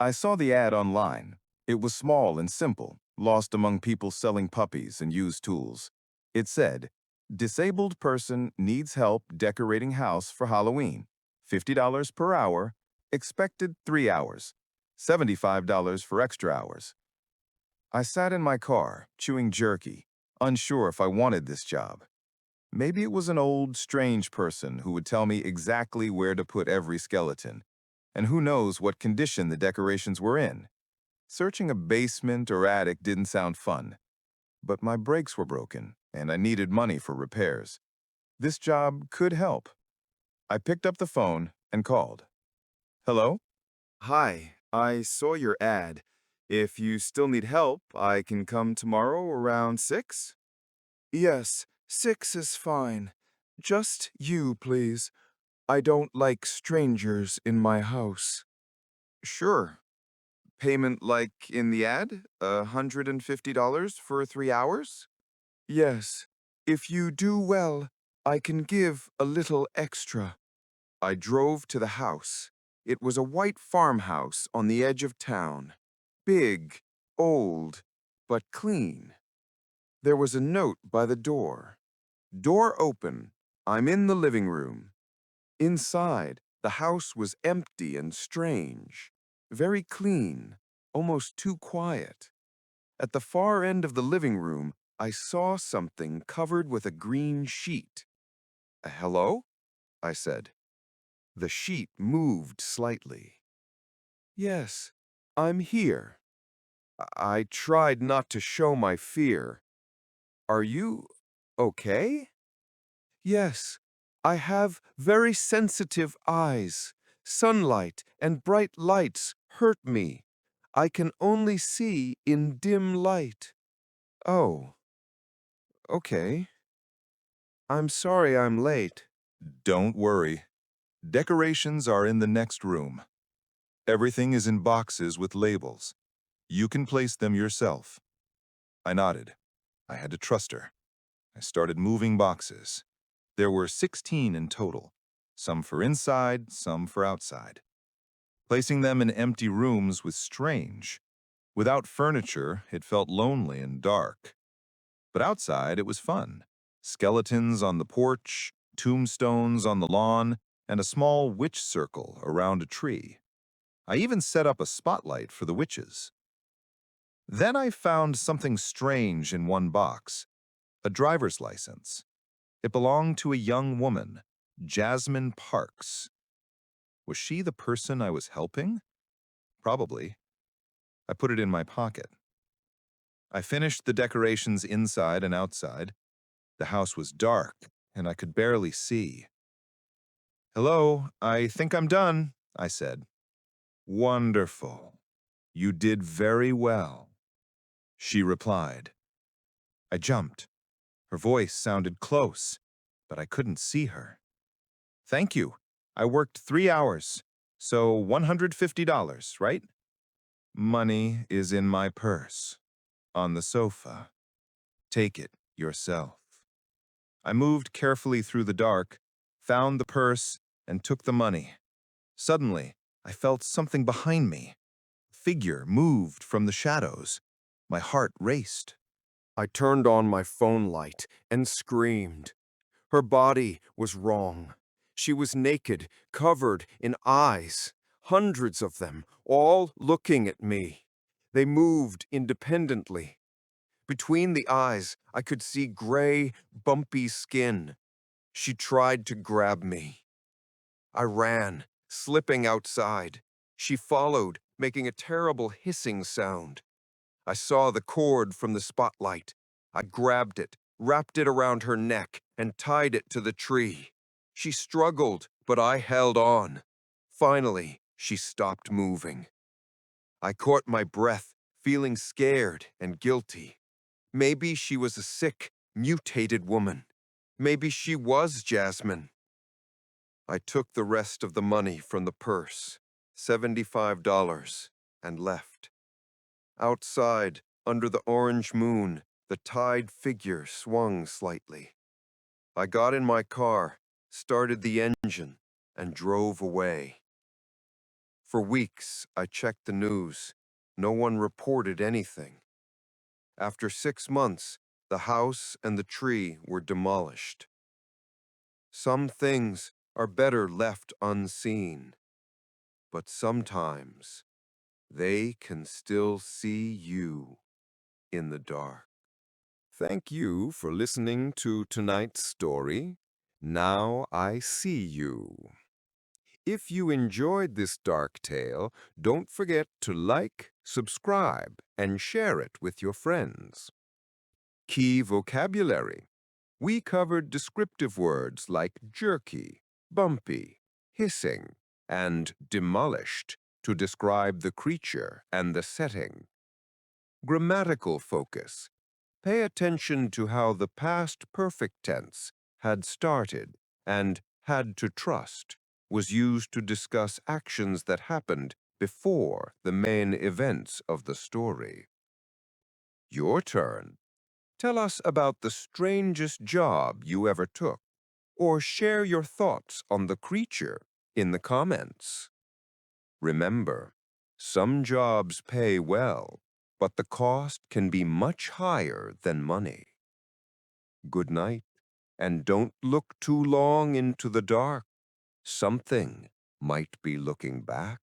I saw the ad online. It was small and simple, lost among people selling puppies and used tools. It said, "Disabled person needs help decorating house for Halloween. $50 per hour, expected 3 hours. $75 for extra hours." I sat in my car, chewing jerky, unsure if I wanted this job. Maybe it was an old, strange person who would tell me exactly where to put every skeleton, and who knows what condition the decorations were in. Searching a basement or attic didn't sound fun, but my brakes were broken, and I needed money for repairs. This job could help. I picked up the phone and called. Hello? Hi, I saw your ad. If you still need help, I can come tomorrow around 6? Yes, 6 is fine. Just you, please. I don't like strangers in my house. Sure. Payment like in the ad? $150 for 3 hours? Yes. If you do well, I can give a little extra. I drove to the house. It was a white farmhouse on the edge of town. Big, old, but clean. There was a note by the door. Door open. I'm in the living room. Inside, the house was empty and strange. Very clean, almost too quiet. At the far end of the living room, I saw something covered with a green sheet. Hello? I said. The sheet moved slightly. Yes, I'm here. I tried not to show my fear. Are you okay? Yes, I have very sensitive eyes. Sunlight and bright lights hurt me. I can only see in dim light. Oh, okay. I'm sorry I'm late. Don't worry. Decorations are in the next room. Everything is in boxes with labels. You can place them yourself. I nodded. I had to trust her. I started moving boxes. There were 16 in total, some for inside, some for outside. Placing them in empty rooms was strange. Without furniture, it felt lonely and dark. But outside, it was fun. Skeletons on the porch, tombstones on the lawn, and a small witch circle around a tree. I even set up a spotlight for the witches. Then I found something strange in one box, a driver's license. It belonged to a young woman, Jasmine Parks. Was she the person I was helping? Probably. I put it in my pocket. I finished the decorations inside and outside. The house was dark, and I could barely see. "Hello, I think I'm done," I said. "Wonderful. You did very well," she replied. I jumped. Her voice sounded close, but I couldn't see her. "Thank you. I worked 3 hours, so $150, right? Money is in my purse, on the sofa. Take it yourself." I moved carefully through the dark, found the purse, and took the money. Suddenly, I felt something behind me. A figure moved from the shadows. My heart raced. I turned on my phone light and screamed. Her body was wrong. She was naked, covered in eyes, hundreds of them, all looking at me. They moved independently. Between the eyes, I could see gray, bumpy skin. She tried to grab me. I ran, slipping outside. She followed, making a terrible hissing sound. I saw the cord from the spotlight. I grabbed it, wrapped it around her neck, and tied it to the tree. She struggled, but I held on. Finally, she stopped moving. I caught my breath, feeling scared and guilty. Maybe she was a sick, mutated woman. Maybe she was Jasmine. I took the rest of the money from the purse, $75, and left. Outside, under the orange moon, the tied figure swung slightly. I got in my car, started the engine, and drove away. For weeks, I checked the news. No one reported anything. After 6 months, the house and the tree were demolished. Some things are better left unseen, but sometimes they can still see you in the dark. Thank you for listening to tonight's story, Now I See You. If you enjoyed this dark tale, don't forget to like, subscribe, and share it with your friends. Key vocabulary. We covered descriptive words like jerky, bumpy, hissing, and demolished to describe the creature and the setting. Grammatical focus. Pay attention to how the past perfect tense had started and had to trust was used to discuss actions that happened before the main events of the story. Your turn. Tell us about the strangest job you ever took, or share your thoughts on the creature in the comments. Remember, some jobs pay well, but the cost can be much higher than money. Good night, and don't look too long into the dark. Something might be looking back.